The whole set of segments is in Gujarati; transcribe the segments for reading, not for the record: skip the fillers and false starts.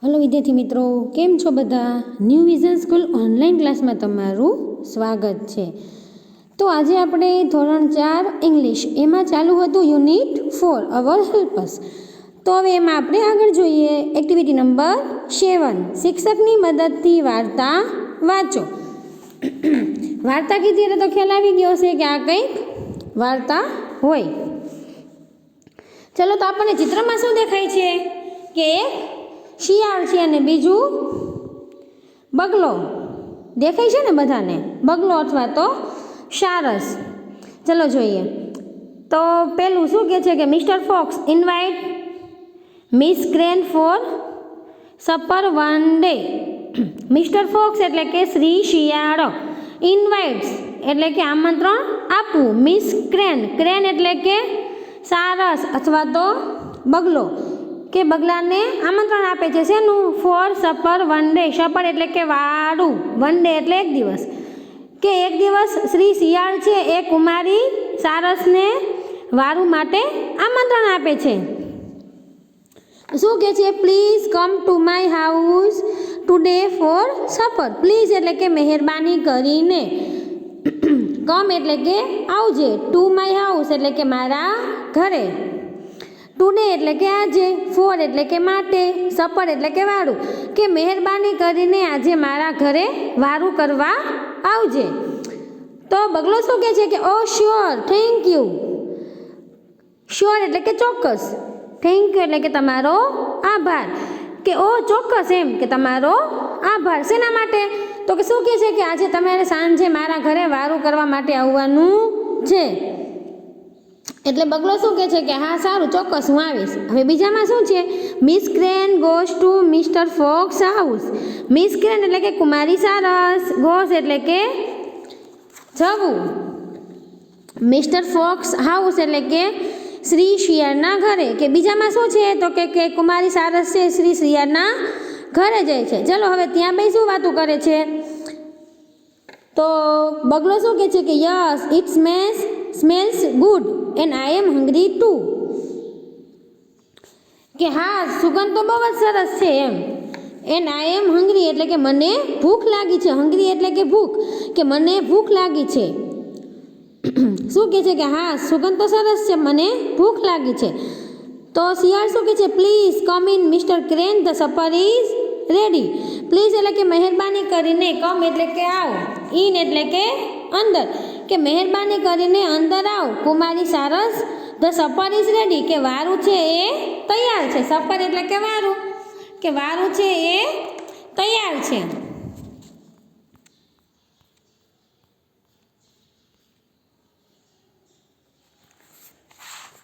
हेलो विद्यार्थी मित्रों, केम छो बधा? New vision school online class में तमारू स्वागत है। तो आज आपणे धोरण 4 इंग्लिश एमां चालू हतुं यूनिट 4 अवर हेल्पर्स। तो हवे एमां आपणे आगळ जोईए एक्टिविटी नंबर 7 शिक्षकनी मददथी वार्ता वांचो। वार्ता कीधी એટલે તો ખ્યાલ આવી ગયો છે કે આ કંઈક વાર્તા હોય। चलो तो आपणे चित्रमां शुं देखाय छे કે એક શિયાળ છે અને બીજું બગલો દેખાય છે ને બધાને, બગલો અથવા તો સારસ। ચલો જોઈએ। તો પેલું શું કહે છે કે mister Fox invite miss Crane for supper one day. Mister Fox એટલે કે શ્રી શિયાળ, ઇન્વાઇટ્સ એટલે કે આમંત્રણ આપવું, મિસ ક્રેન, ક્રેન એટલે કે સારસ અથવા તો બગલો કે બગલાને આમંત્રણ આપે છે શેનું? For supper one day. Supper એટલે કે વાડું, વન ડે એટલે એક દિવસ, કે એક દિવસ શ્રી શિયાળ છે એ કુમારી સારસને વારું માટે આમંત્રણ આપે છે। શું કહે છે? Please come to my house today for supper. Please એટલે કે મહેરબાની કરીને, કમ એટલે કે આવજે, ટુ માય હાઉસ એટલે કે મારા ઘરે, ટુડે એટલે કે આજે, ફોર એટલે કે માટે, સપર એટલે કે વારું, કે મહેરબાની કરીને આજે મારા ઘરે વારું કરવા આવજે। તો બગલો શું કહે છે કે ઓ શ્યોર, થેન્ક યુ। શ્યોર એટલે કે ચોક્કસ, થેન્ક યુ એટલે કે તમારો આભાર, કે ઓ ચોક્કસ એમ કે તમારો આભાર। શેના માટે? તો કે શું કહે છે કે આજે તમારે સાંજે મારા ઘરે વારું કરવા માટે આવવાનું છે। એટલે બગલો શું કહે છે કે હા સારું, ચોક્કસ હું આવીશ। હવે બીજામાં શું છે? Miss Crane goes to mister Fox house. Miss Crane એટલે કે કુમારી સારસ, ગોઝ એટલે કે જવું, મિસ્ટર ફોક્સ હાઉસ એટલે કે શ્રી શિયાળના ઘરે, કે બીજામાં શું છે તો કે કુમારી સારસ છે શ્રી શિયાળના ઘરે જાય છે। ચલો હવે ત્યાં બે શું વાતો કરે છે? તો બગલો શું કહે છે કે yes it smells good and I am hungry too. કે હા સુગંધ તો બહુ જ સરસ છે એમ, એન્ડ આઈ એમ હંગ્રી એટલે કે મને ભૂખ લાગી છે, હંગ્રી એટલે કે ભૂખ, કે મને ભૂખ લાગી છે। શું કહે છે કે હા સુગંધ તો સરસ છે, મને ભૂખ લાગી છે। તો શિયાળ શું કહે છે? Please come in mister Crane the supper is ready. Please એટલે કે મહેરબાની કરીને, કમ એટલે કે આવ, ઇન એટલે કે અંદર, કે મહેરબાની કરીને અંદર આવ, કુમારી સારસ ધ સપર ઇઝ રેડી, કે વારું છે એ તૈયાર છે। સપર એટલે કે વારું, કે વારું છે એ તૈયાર છે।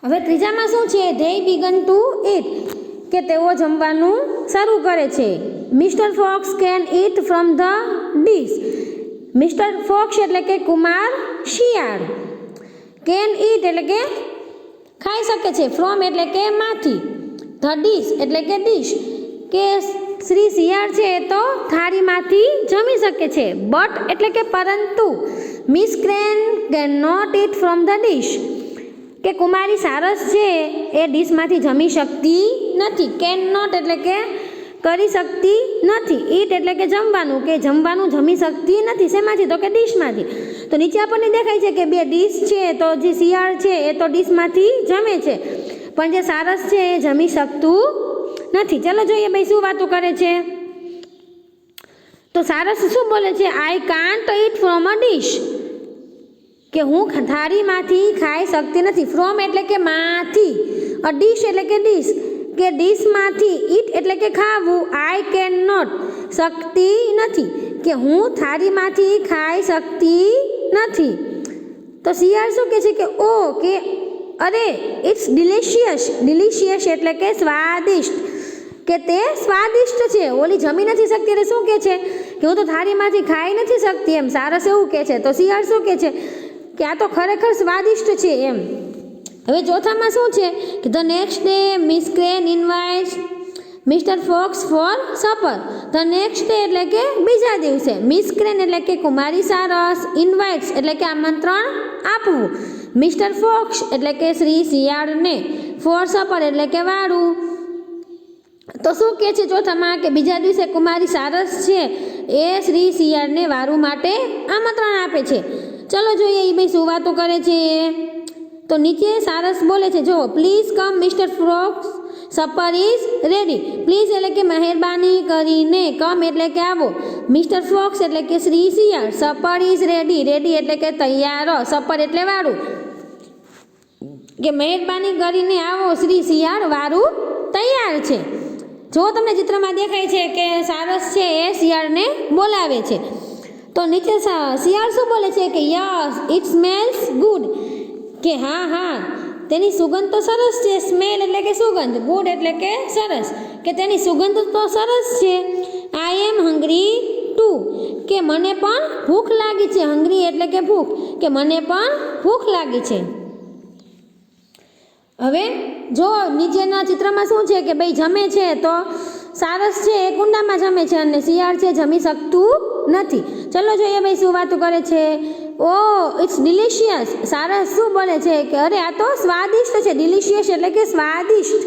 હવે ત્રીજામાં શું છે? ધે બિગન ટુ ઇટ, કે તેઓ જમવાનું શરૂ કરે છે। Mister Fox can eat from the dish. Mister Fox એટલે કે કુમાર શિયાળ, કેન ઇટ એટલે કે ખાઈ શકે છે, ફ્રોમ એટલે કે માંથી, ધ ડીશ એટલે કે ડીશ, કે શ્રી શિયાળ છે એ તો થાળીમાંથી જમી શકે છે। બટ એટલે કે પરંતુ, miss Crane can not eat from the dish, કે કુમારી સારસ છે એ ડીશમાંથી જમી શકતી નથી। કેન નોટ એટલે કે કરી શકતી નથી, ઈટ એટલે કે જમવાનું, કે જમવાનું જમી શકતી નથી। શેમાંથી? તો કે ડીશમાંથી। તો નીચે આપણને દેખાય છે કે બે ડીશ છે, તો જે શિયાળ છે એ તો ડીશમાંથી જમે છે, પણ જે સારસ છે એ જમી શકતું નથી। ચલો જોઈએ ભાઈ શું વાતો કરે છે। તો સારસ શું બોલે છે? I can't it from a dish, કે હું થાળીમાંથી ખાઈ શકતી નથી, ફ્રોમ એટલે કે માંથી, અ ડીશ એટલે કે ડીશ, કે ડીશમાંથી, ઈટ એટલે કે ખાવું, આઈ કેન નોટ શકતી નથી, કે હું થાળીમાંથી ખાઈ શકતી નથી। તો શિયાળ શું કહે છે કે ઓ, કે અરે ઇટ્સ ડિલિશિયસ, ડિલિશિયસ એટલે કે સ્વાદિષ્ટ, કે તે સ્વાદિષ્ટ છે। ઓલી જમી નથી શકતી એટલે શું કહે છે કે હું તો થાળીમાંથી ખાઈ નથી શકતી એમ, સારસ એવું કહે છે। તો શિયાળ શું કહે છે કે આ તો ખરેખર સ્વાદિષ્ટ છે એમ। હવે ચોથામાં શું છે કે the next day miss Crane invites mister Fox for supper. The next day એટલે કે બીજા દિવસે, મિસ ક્રેન એટલે કે કુમારી સારસ, ઇન્વાઇટ્સ એટલે કે આમંત્રણ આપવું, મિસ્ટર ફોક્સ એટલે કે શ્રી શિયાળને, ફોર સપર એટલે કે વાળું, તો શું કહે છે ચોથામાં કે બીજા દિવસે કુમારી સારસ છે એ શ્રી શિયાળને વારું માટે આમંત્રણ આપે છે. ચલો જોઈએ એ ભાઈ શું વાતો કરે છે. તો નીચે સારસ બોલે છે, જો please come mister Fox, supper is ready. Please એટલે કે મહેરબાની કરીને, કમ એટલે કે આવો, મિસ્ટર ફ્રોક્સ એટલે કે શ્રી શિયાળ, સપર ઇઝ રેડી, રેડી એટલે કે તૈયાર, સપર એટલે વારું, કે મહેરબાની કરીને આવો શ્રી શિયાળ, વારું તૈયાર છે. જો તમને ચિત્રમાં દેખાય છે કે સારસ છે એ શિયાળને બોલાવે છે. તો નીચે શિયાળ શું બોલે છે કે યસ ઇટ સ્મેલ્સ ગુડ, કે હા તેની સુગંધ તો સરસ છે. સ્મેલ એટલે કે સુગંધ, ગુડ એટલે કે સરસ, કે તેની સુગંધ તો સરસ છે. આઈ એમ હંગ્રી ટુ, કે મને પણ ભૂખ લાગી છે. હંગ્રી એટલે કે ભૂખ, કે મને પણ ભૂખ લાગી છે. હવે જો નીચેના ચિત્રમાં શું છે કે ભાઈ જમે છે, તો સારસ છે એ કુંડામાં જમે છે અને શિયાળ છે જમી શકતું નથી. ચલો જોઈએ ભાઈ શું વાતો કરે છે. ઓ ઇટ્સ ડિલિશિયસ, સારસ શું બોલે છે કે અરે આ તો સ્વાદિષ્ટ છે. ડિલિશિયસ એટલે કે સ્વાદિષ્ટ,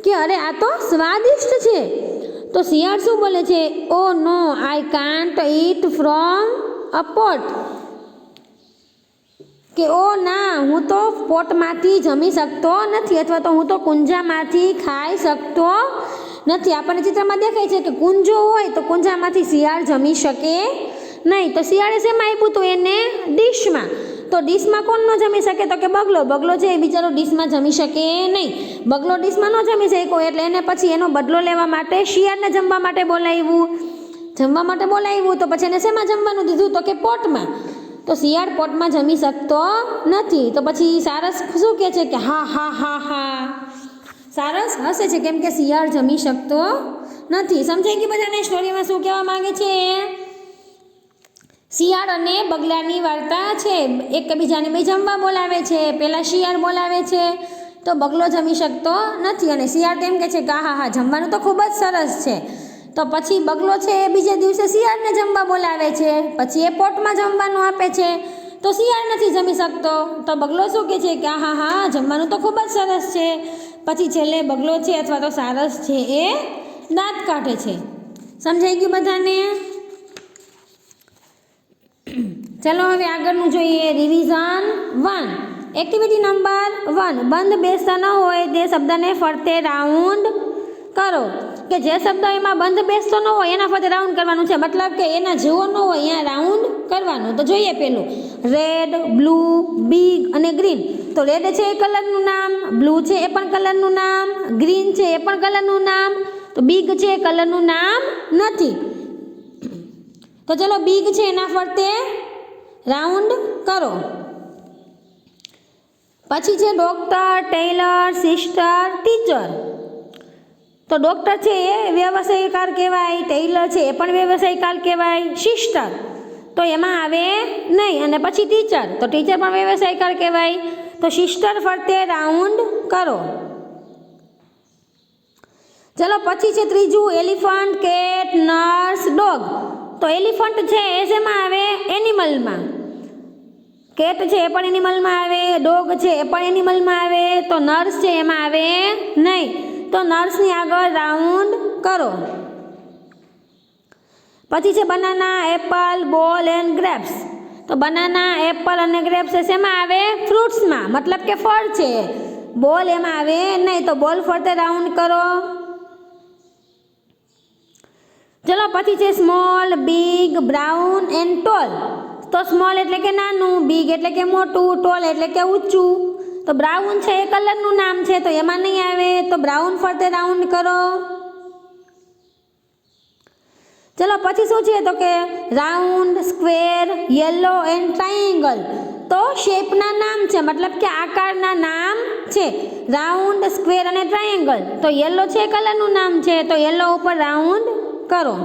કે અરે આ તો સ્વાદિષ્ટ છે. તો શિયાળ શું બોલે છે, oh no I can't eat from a pot, કે ઓ ના હું તો પોટમાંથી જમી શકતો નથી, અથવા તો હું તો કુંજામાંથી ખાઈ શકતો નથી. આપણને ચિત્રમાં દેખાય છે કે કુંજો હોય તો કુંજામાંથી શિયાળ જમી શકે નહીં. તો શિયાળે શેમાં આપ્યું, તો એને ડીશમાં. તો ડીશમાં કોણ ન જમી શકે, તો કે બગલો. બગલો છે એ બિચારો ડીશમાં જમી શકે નહીં. બગલો ડીશમાં ન જમી શક્યો એટલે એને પછી એનો બદલો લેવા માટે શિયાળને જમવા માટે બોલાવ્યું. તો પછી એને શેમાં જમવાનું દીધું, તો કે પોટમાં. તો શિયાળ પોટમાં જમી શકતો નથી. તો પછી સારસ શું કહે છે કે હા. સારસ હસે છે કેમ કે શિયાળ જમી શકતો નથી. સમજાઈ ગયું બધાને સ્ટોરીમાં શું કહેવા માંગે છે. શિયાળ અને બગલાની વાર્તા છે. એકબીજાને બે જમવા બોલાવે છે. પહેલાં શિયાળ બોલાવે છે તો બગલો જમી શકતો નથી અને શિયાળ તેમ કહે છે કે હા જમવાનું તો ખૂબ જ સરસ છે. તો પછી બગલો છે એ બીજા દિવસે શિયાળને જમવા બોલાવે છે. પછી એ પોટમાં જમવાનું આપે છે તો શિયાળ નથી જમી શકતો. તો બગલો શું કહે છે કે હા જમવાનું તો ખૂબ જ સરસ છે. પછી છેલ્લે બગલો છે અથવા તો સારસ છે એ દાંત કાઢે છે. સમજાઈ ગયું બધાને? ચલો હવે આગળનું જોઈએ. રિવિઝન 1. Activity number 1. બંધ બેસતા ન હોય તે શબ્દને ફરતે રાઉન્ડ કરો. કે જે શબ્દ એમાં બંધ બેસતો ન હોય એના ફરતે રાઉન્ડ કરવાનું છે. મતલબ કે એના જેવો ન હોય અહીંયા રાઉન્ડ કરવાનું. તો જોઈએ પેલું રેડ, બ્લુ, બિગ અને ગ્રીન. તો રેડ છે એ કલરનું નામ, બ્લુ છે એ પણ કલરનું નામ, ગ્રીન છે એ પણ કલરનું નામ, તો બિગ છે એ કલરનું નામ નથી. તો ચલો બિગ છે એના ફરતે રાઉન્ડ કરો. પછી છે ડૉક્ટર, ટેલર, સિસ્ટર, ટીચર. તો ડૉક્ટર છે એ વ્યવસાયકાર કહેવાય, ટેલર છે એ પણ વ્યવસાયકાર કહેવાય, સિસ્ટર તો એમાં આવે નહીં, અને પછી ટીચર, તો ટીચર પણ વ્યવસાયકાર કહેવાય. તો સિસ્ટર ફરતે રાઉન્ડ કરો. ચલો પછી છે ત્રીજું એલિફન્ટ, કેટ, નર્સ, ડોગ. તો એલિફન્ટ છે એ શેમાં આવે? એનિમલમાં. કેટ છે એ પણ એનિમલમાં આવે, ડોગ છે એ પણ એનિમલમાં આવે, તો નર્સ છે એમાં આવે નહીં. તો નર્સની આગળ રાઉન્ડ કરો. પછી છે બનાના, એપલ, બોલ એન્ડ ગ્રેપ્સ. તો બનાના, એપલ અને ગ્રેપ્સ શેમાં આવે? ફ્રૂટ્સમાં, મતલબ કે ફળ છે. બોલ એમાં આવે નહીં, તો બોલ ફરતે રાઉન્ડ કરો. ચલો પછી છે small, big, brown and tall. તો સ્મોલ એટલે કે નાનું, બિગ એટલે કે મોટું, ટોલ એટલે કે ઊંચું. તો બ્રાઉન છે એ કલરનું નામ છે તો એમાં નહીં આવે, તો બ્રાઉન ફરતે રાઉન્ડ કરો. ચલો પછી શું છે? તો કે round, square, yellow and triangle. તો શેપના નામ છે, મતલબ કે આકારના નામ છે. રાઉન્ડ, સ્ક્વેર અને ટ્રાયેંગલ. તો યલો છે કલરનું નામ છે તો યલો ઉપર રાઉન્ડ કરો.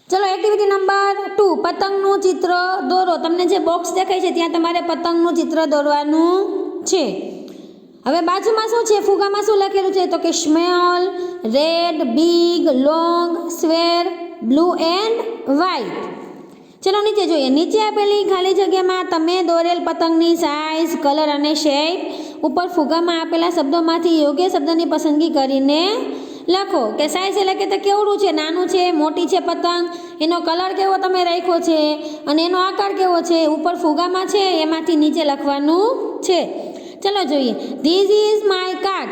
ચલો એક્ટિવિટી નંબર 2. પતંગનું ચિત્ર દોરો. તમને જે બોક્સ દેખાય છે ત્યાં તમારે પતંગનું ચિત્ર દોરવાનું છે. હવે બાજુમાં શું છે? ફુગામાં શું લખેલું છે? તો કે small, red, big, long, square, blue and white. ચલો નીચે જોઈએ. નીચે આપેલી ખાલી જગ્યામાં તમે દોરેલ પતંગની સાઇઝ, કલર અને શેપ ઉપર ફુગામાં આપેલા શબ્દોમાંથી યોગ્ય શબ્દની પસંદગી કરીને લખો. કે સાઇઝ એટલે કે તે કેવડું છે, નાનું છે, મોટી છે પતંગ, એનો કલર કેવો તમે રાખ્યો છે અને એનો આકાર કેવો છે, ઉપર ફુગામાં છે એમાંથી નીચે લખવાનું છે. ચલો જોઈએ. ધીસ ઇઝ માય કાઇટ,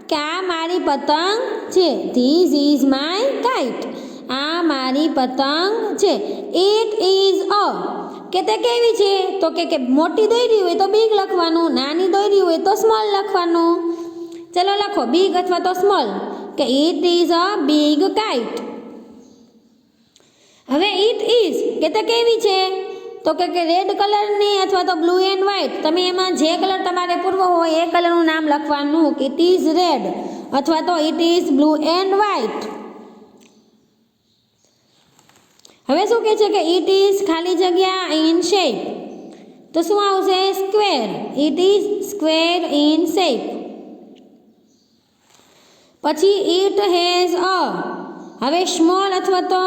કે આ મારી પતંગ છે. ધીસ ઇઝ માય કાઇટ, આ મારી પતંગ છે. ઇટ ઇઝ અ, કે તે કેવી છે, તો કે મોટી દોરી હોય તો બિગ લખવાનું, નાની દોરી હોય તો સ્મોલ લખવાનું. ચલો લખો બિગ અથવા તો સ્મોલ, કે it is a big kite. હવે ઇટ ઇઝ કે તે કેવી છે, તો કે રેડ કલરની અથવા તો બ્લુ એન્ડ વ્હાઇટ, તમે એમાં જે કલર તમારે પૂરવો હોય એ કલરનું નામ લખવાનું, કે ઇટ ઇઝ રેડ અથવા તો it is blue and white. હવે શું કહે છે કે ઇટ ઇઝ ખાલી જગ્યા ઇન શેપ, તો શું આવશે? Square. It is square in shape. પછી ઇટ હેઝ અ, હવે સ્મોલ અથવા તો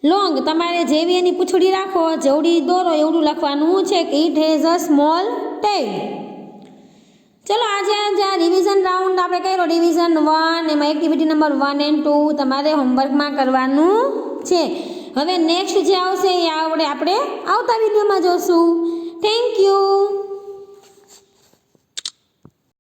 લોંગ, તમારે જેવી એની પૂંછડી રાખો, જેવડી દોરો એવડું લખવાનું છે, કે ઇટ હેઝ અ સ્મોલ ટેલ. ચલો આજે આ રિવિઝન રાઉન્ડ આપણે કર્યો, ડિવિઝન 1, એમાં એક્ટિવિટી નંબર 1 and 2 તમારે હોમવર્કમાં કરવાનું છે. હવે નેક્સ્ટ જે આવશે એ આપણે આવતા વિડીયોમાં જોશું. Thank you.